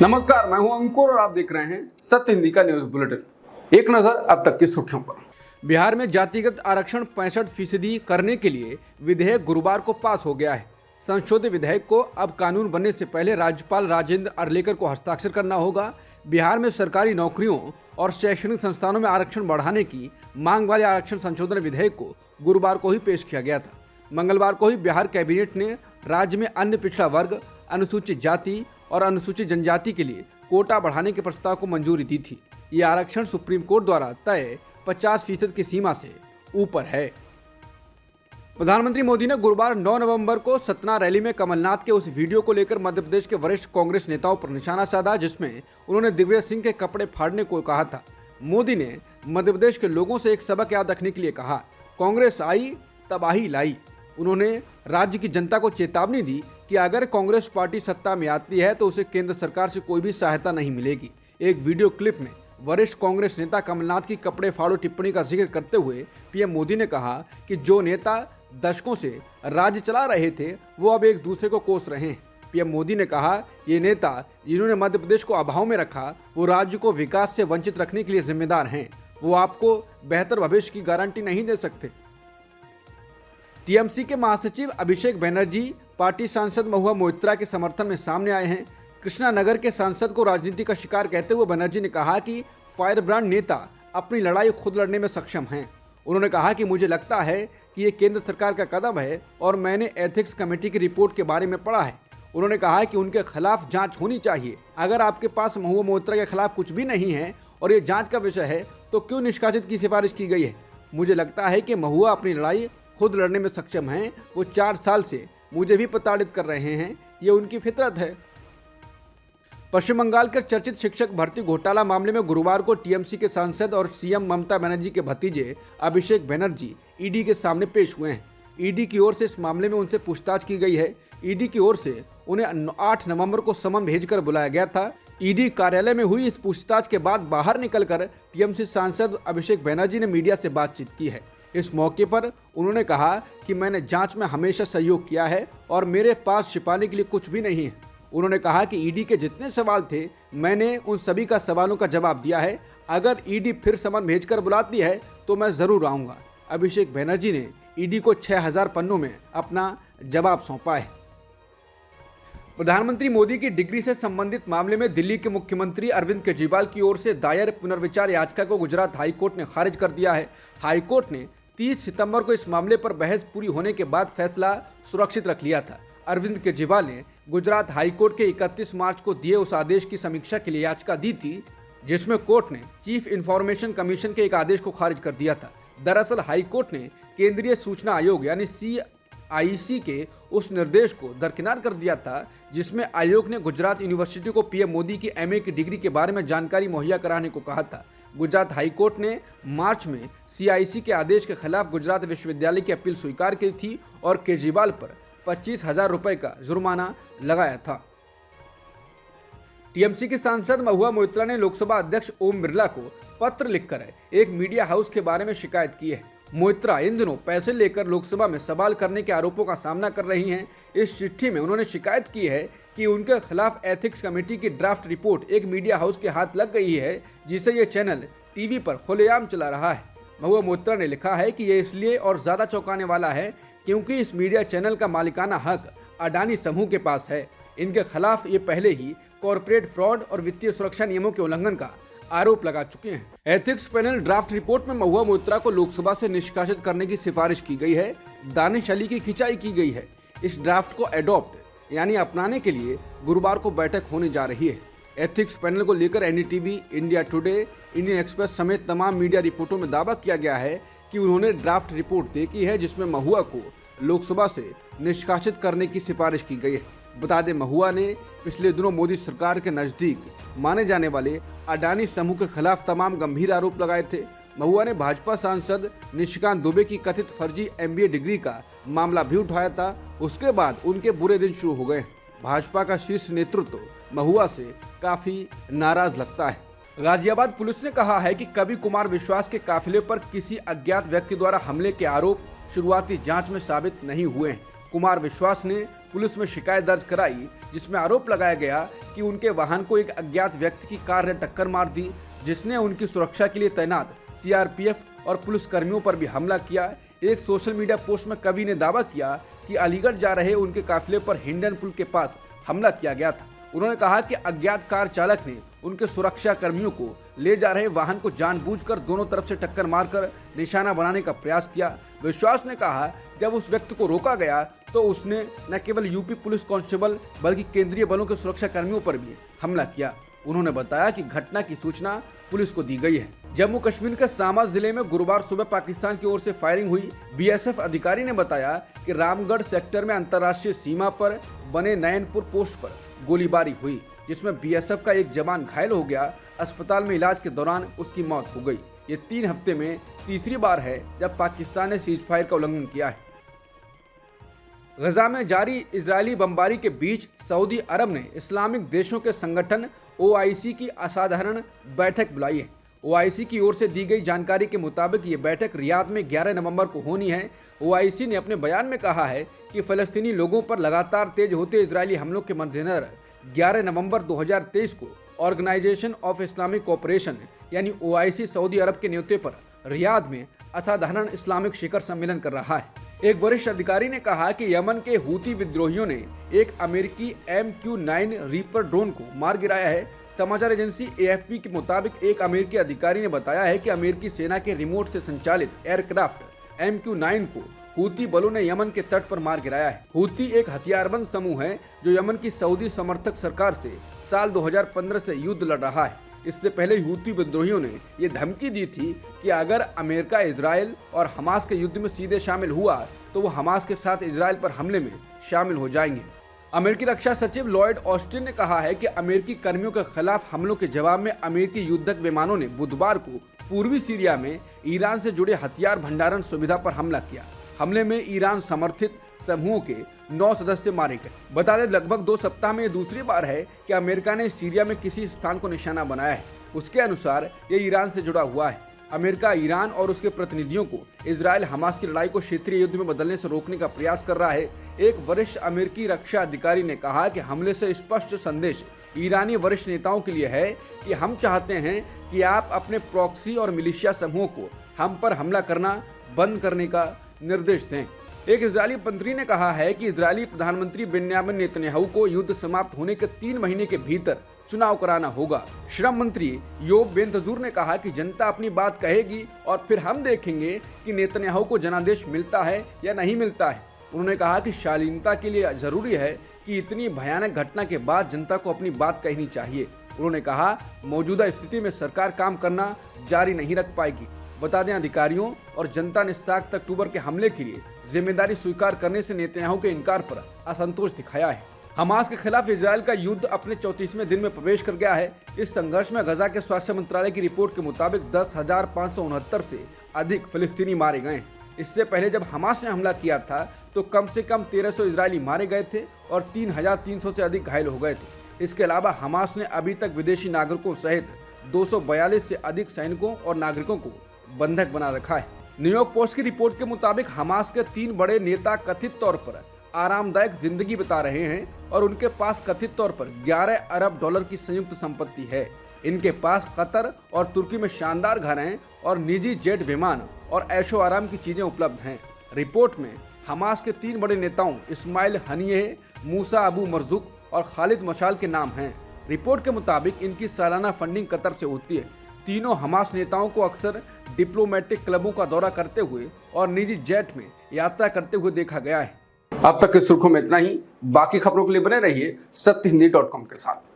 नमस्कार, मैं हूं अंकुर और आप देख रहे हैं सत्य हिंदी का न्यूज बुलेटिन। एक नजर अब तक की सुर्खियों पर। बिहार में जातिगत आरक्षण 65% करने के लिए विधेयक गुरुवार को पास हो गया है। संशोधित विधेयक को अब कानून बनने से पहले राज्यपाल राजेंद्र अर्लेकर को हस्ताक्षर करना होगा। बिहार में सरकारी नौकरियों और शैक्षणिक संस्थानों में आरक्षण बढ़ाने की मांग वाले आरक्षण संशोधन विधेयक को गुरुवार को ही पेश किया गया था। मंगलवार को ही बिहार कैबिनेट ने राज्य में अन्य पिछड़ा वर्ग, अनुसूचित जाति और अनुसूचित जनजाति के लिए कोटा बढ़ाने के प्रस्ताव को मंजूरी दी थी। ये आरक्षण सुप्रीम कोर्ट द्वारा तय 50% की सीमा से ऊपर है। प्रधानमंत्री मोदी ने गुरुवार 9 नवंबर को सतना रैली में कमलनाथ के उस वीडियो को लेकर मध्य प्रदेश के वरिष्ठ कांग्रेस नेताओं पर निशाना साधा जिसमें उन्होंने दिग्विजय सिंह के कपड़े फाड़ने को कहा था। मोदी ने मध्य प्रदेश के लोगों से एक सबक याद रखने के लिए कहा, कांग्रेस आई तबाही लाई। उन्होंने राज्य की जनता को चेतावनी दी कि अगर कांग्रेस पार्टी सत्ता में आती है तो उसे केंद्र सरकार से कोई भी सहायता नहीं मिलेगी। एक वीडियो क्लिप में वरिष्ठ कांग्रेस नेता कमलनाथ की कपड़े फाड़ो टिप्पणी का जिक्र करते हुए पीएम मोदी ने कहा कि जो नेता दशकों से राज्य चला रहे थे वो अब एक दूसरे को कोस रहे हैं। पीएम मोदी ने कहा, ये नेता जिन्होंने मध्य प्रदेश को अभाव में रखा वो राज्य को विकास से वंचित रखने के लिए जिम्मेदार हैं। वो आपको बेहतर भविष्य की गारंटी नहीं दे सकते। टीएमसी के महासचिव अभिषेक बनर्जी पार्टी सांसद महुआ मोइत्रा के समर्थन में सामने आए हैं। कृष्णानगर के सांसद को राजनीति का शिकार कहते हुए बनर्जी ने कहा कि फायरब्रांड नेता अपनी लड़ाई खुद लड़ने में सक्षम हैं। उन्होंने कहा कि मुझे लगता है कि ये केंद्र सरकार का कदम है और मैंने एथिक्स कमेटी की रिपोर्ट के बारे में पढ़ा है। उन्होंने कहा कि उनके खिलाफ जांच होनी चाहिए। अगर आपके पास महुआ मोइत्रा के खिलाफ कुछ भी नहीं है और ये जांच का विषय है तो क्यों निष्कासित की सिफारिश की गई है। मुझे लगता है कि महुआ अपनी लड़ाई खुद लड़ने में सक्षम हैं। वो 4 साल से मुझे भी प्रताड़ित कर रहे हैं, ये उनकी फितरत है। पश्चिम बंगाल के चर्चित शिक्षक भर्ती घोटाला मामले में गुरुवार को टीएमसी के सांसद और सीएम ममता बनर्जी के भतीजे अभिषेक बनर्जी ईडी के सामने पेश हुए हैं। ईडी की ओर से इस मामले में उनसे पूछताछ की गई है। ईडी की ओर से उन्हें 8 नवंबर को समन भेजकर बुलाया गया था। ईडी कार्यालय में हुई इस पूछताछ के बाद बाहर निकलकर टीएमसी सांसद अभिषेक बनर्जी ने मीडिया से बातचीत की है। इस मौके पर उन्होंने कहा कि मैंने जांच में हमेशा सहयोग किया है और मेरे पास छिपाने के लिए कुछ भी नहीं है। उन्होंने कहा कि ईडी के जितने सवाल थे मैंने उन सभी का सवालों का जवाब दिया है। अगर ईडी फिर समन भेजकर बुलाती है तो मैं जरूर आऊंगा। अभिषेक बनर्जी ने ईडी को 6000 पन्नों में अपना जवाब सौंपा है। प्रधानमंत्री मोदी की डिग्री से संबंधित मामले में दिल्ली के मुख्यमंत्री अरविंद केजरीवाल की ओर से दायर पुनर्विचार याचिका को गुजरात हाईकोर्ट ने खारिज कर दिया है। हाईकोर्ट ने 30 सितंबर को इस मामले पर बहस पूरी होने के बाद फैसला सुरक्षित रख लिया था। अरविंद केजरीवाल ने गुजरात हाईकोर्ट के 31 मार्च को दिए उस आदेश की समीक्षा के लिए याचिका दी थी जिसमें कोर्ट ने चीफ इंफॉर्मेशन कमीशन के एक आदेश को खारिज कर दिया था। दरअसल हाईकोर्ट ने केंद्रीय सूचना आयोग यानी CIC के उस निर्देश को दरकिनार कर दिया था जिसमें आयोग ने गुजरात यूनिवर्सिटी को पीएम मोदी की MA की डिग्री के बारे में जानकारी मुहैया कराने को कहा था। गुजरात हाईकोर्ट ने मार्च में CIC के आदेश के खिलाफ गुजरात विश्वविद्यालय की अपील स्वीकार की थी और केजरीवाल पर 25,000 रुपए का जुर्माना लगाया था। टीएमसी के सांसद महुआ मोइत्रा ने लोकसभा अध्यक्ष ओम बिरला को पत्र लिखकर एक मीडिया हाउस के बारे में शिकायत की है। मोइत्रा इन दिनों पैसे लेकर लोकसभा में सवाल करने के आरोपों का सामना कर रही हैं। इस चिट्ठी में उन्होंने शिकायत की है कि उनके खिलाफ एथिक्स कमेटी की ड्राफ्ट रिपोर्ट एक मीडिया हाउस के हाथ लग गई है जिसे ये चैनल टीवी पर खुलेआम चला रहा है। महुआ मोइत्रा ने लिखा है कि ये इसलिए और ज़्यादा चौंकाने वाला है क्योंकि इस मीडिया चैनल का मालिकाना हक अडानी समूह के पास है। इनके खिलाफ ये पहले ही कॉरपोरेट फ्रॉड और वित्तीय सुरक्षा नियमों के उल्लंघन का आरोप लगा चुके हैं। एथिक्स पैनल ड्राफ्ट रिपोर्ट में महुआ मोइत्रा को लोकसभा से निष्कासित करने की सिफारिश की गई है। दानिश अली की खिंचाई की गई है। इस ड्राफ्ट को एडॉप्ट यानी अपनाने के लिए गुरुवार को बैठक होने जा रही है। एथिक्स पैनल को लेकर NDTV, India today, Indian express समेत तमाम मीडिया रिपोर्टों में दावा किया गया है कि उन्होंने ड्राफ्ट रिपोर्ट तय की है जिसमें महुआ को लोकसभा से निष्कासित करने की सिफारिश की गई है। बता दें, महुआ ने पिछले दिनों मोदी सरकार के नज़दीक माने जाने वाले अडानी समूह के खिलाफ तमाम गंभीर आरोप लगाए थे। महुआ ने भाजपा सांसद निशिकांत दुबे की कथित फर्जी MBA डिग्री का मामला भी उठाया था। उसके बाद उनके बुरे दिन शुरू हो गए। भाजपा का शीर्ष नेतृत्व महुआ से काफी नाराज लगता है। गाजियाबाद पुलिस ने कहा है कि कवि कुमार विश्वास के काफिले पर किसी अज्ञात व्यक्ति द्वारा हमले के आरोप शुरुआती जांच में साबित नहीं हुए हैं। कुमार विश्वास ने पुलिस में शिकायत दर्ज कराई, जिसमें आरोप लगाया गया कि उनके वाहन को एक अज्ञात व्यक्ति की कार ने टक्कर मार दी, जिसने उनकी सुरक्षा के लिए तैनात सीआरपीएफ और पुलिस कर्मियों पर भी हमला किया। एक सोशल मीडिया पोस्ट में कवि ने दावा किया कि अलीगढ़ जा रहे उनके काफिले पर हिंडन पुल के पास हमला किया गया था। उन्होंने कहा कि अज्ञात कार चालक ने उनके सुरक्षा कर्मियों को ले जा रहे वाहन को जानबूझकर दोनों तरफ से टक्कर मारकर निशाना बनाने का प्रयास किया। विश्वास ने कहा, जब उस व्यक्ति को रोका गया तो उसने न केवल यूपी पुलिस कांस्टेबल बल्कि केंद्रीय बलों के सुरक्षा कर्मियों पर भी हमला किया। उन्होंने बताया कि घटना की सूचना पुलिस को दी गई है। जम्मू कश्मीर के सामा जिले में गुरुवार सुबह पाकिस्तान की ओर से फायरिंग हुई। बीएसएफ अधिकारी ने बताया कि रामगढ़ सेक्टर में अंतर्राष्ट्रीय सीमा पर बने नैनपुर पोस्ट पर गोलीबारी हुई, जिसमें बीएसएफ का एक जवान घायल हो गया। अस्पताल में इलाज के दौरान उसकी मौत हो गई। ये 3 हफ्ते में तीसरी बार है जब पाकिस्तान ने सीज फायर का उल्लंघन किया है। गजा में जारी इजरायली बमबारी के बीच सऊदी अरब ने इस्लामिक देशों के संगठन ओआईसी की असाधारण बैठक बुलाई है। ओआईसी की ओर से दी गई जानकारी के मुताबिक ये बैठक रियाद में 11 नवंबर को होनी है। ओआईसी ने अपने बयान में कहा है कि फ़लस्तीनी लोगों पर लगातार तेज होते इजरायली हमलों के मद्देनजर 11 नवंबर 2023 को ऑर्गेनाइजेशन ऑफ इस्लामिक कोऑपरेशन यानी ओआईसी सऊदी अरब के न्योते पर रियाद में असाधारण इस्लामिक शिखर सम्मेलन कर रहा है। एक वरिष्ठ अधिकारी ने कहा कि यमन के हूती विद्रोहियों ने एक अमेरिकी MQ-9 रीपर ड्रोन को मार गिराया है। समाचार एजेंसी AFP के मुताबिक एक अमेरिकी अधिकारी ने बताया है कि अमेरिकी सेना के रिमोट से संचालित एयरक्राफ्ट MQ-9 को हूती बलों ने यमन के तट पर मार गिराया है। हूती एक हथियारबंद समूह है जो यमन की सऊदी समर्थक सरकार से साल 2015 से युद्ध लड़ रहा है। इससे पहले हूती विद्रोहियों ने ये धमकी दी थी कि अगर अमेरिका इजराइल और हमास के युद्ध में सीधे शामिल हुआ तो वो हमास के साथ इजराइल पर हमले में शामिल हो जाएंगे। अमेरिकी रक्षा सचिव लॉयड ऑस्टिन ने कहा है कि अमेरिकी कर्मियों के खिलाफ हमलों के जवाब में अमेरिकी युद्धक विमानों ने बुधवार को पूर्वी सीरिया में ईरान से जुड़े हथियार भंडारण सुविधा पर हमला किया। हमले में ईरान समर्थित समूहों के 9 सदस्य मारे गए। बता दें, लगभग 2 सप्ताह में दूसरी बार है कि अमेरिका ने सीरिया में किसी स्थान को निशाना बनाया है। उसके अनुसार ये ईरान से जुड़ा हुआ है। अमेरिका ईरान और उसके प्रतिनिधियों को इजराइल हमास की लड़ाई को क्षेत्रीय युद्ध में बदलने से रोकने का प्रयास कर रहा है। एक वरिष्ठ अमेरिकी रक्षा अधिकारी ने कहा कि हमले से स्पष्ट संदेश ईरानी वरिष्ठ नेताओं के लिए है कि हम चाहते हैं कि आप अपने प्रॉक्सी और मिलिशिया समूहों को हम पर हमला करना बंद करने का निर्देश दें। एक इजरायली मंत्री ने कहा है कि इजरायली प्रधानमंत्री बेन्यामिन नेतन्याहू को युद्ध समाप्त होने के 3 महीने के भीतर चुनाव कराना होगा। श्रम मंत्री योब बेंतजूर ने कहा कि जनता अपनी बात कहेगी और फिर हम देखेंगे कि नेतन्याहू को जनादेश मिलता है या नहीं मिलता है। उन्होंने कहा कि शालीनता के लिए जरूरी है कि इतनी भयानक घटना के बाद जनता को अपनी बात कहनी चाहिए। उन्होंने कहा, मौजूदा स्थिति में सरकार काम करना जारी नहीं रख पाएगी। बता दें, अधिकारियों और जनता ने 7 अक्टूबर के हमले के लिए जिम्मेदारी स्वीकार करने से नेतन्याहू के इनकार पर असंतोष दिखाया है। हमास के खिलाफ इजरायल का युद्ध अपने 34वें दिन में प्रवेश कर गया है। इस संघर्ष में गजा के स्वास्थ्य मंत्रालय की रिपोर्ट के मुताबिक 10,569 से अधिक फिलिस्तीनी मारे गए। इससे पहले जब हमास ने हमला किया था तो कम से कम 1300 इजरायली मारे गए थे और 3,300 से अधिक घायल हो गए थे। इसके अलावा हमास ने अभी तक विदेशी नागरिकों सहित 242 से अधिक सैनिकों और नागरिकों को बंधक बना रखा है। न्यूयॉर्क पोस्ट की रिपोर्ट के मुताबिक हमास के 3 बड़े नेता कथित तौर पर आरामदायक जिंदगी बिता रहे हैं और उनके पास कथित तौर पर 11 अरब डॉलर की संयुक्त संपत्ति है। इनके पास कतर और तुर्की में शानदार घर हैं और निजी जेट विमान और ऐशो आराम की चीजें उपलब्ध हैं। रिपोर्ट में हमास के 3 बड़े नेताओं इस्माइल हनिये, मूसा अबू मरजुक और खालिद मशाल के नाम हैं। रिपोर्ट के मुताबिक इनकी सालाना फंडिंग कतर से होती है। तीनों हमास नेताओं को अक्सर डिप्लोमेटिक क्लबों का दौरा करते हुए और निजी जेट में यात्रा करते हुए देखा गया है। अब तक की सुर्खियों में इतना ही। बाकी खबरों के लिए बने रहिए सत्यहिंदी.com के साथ।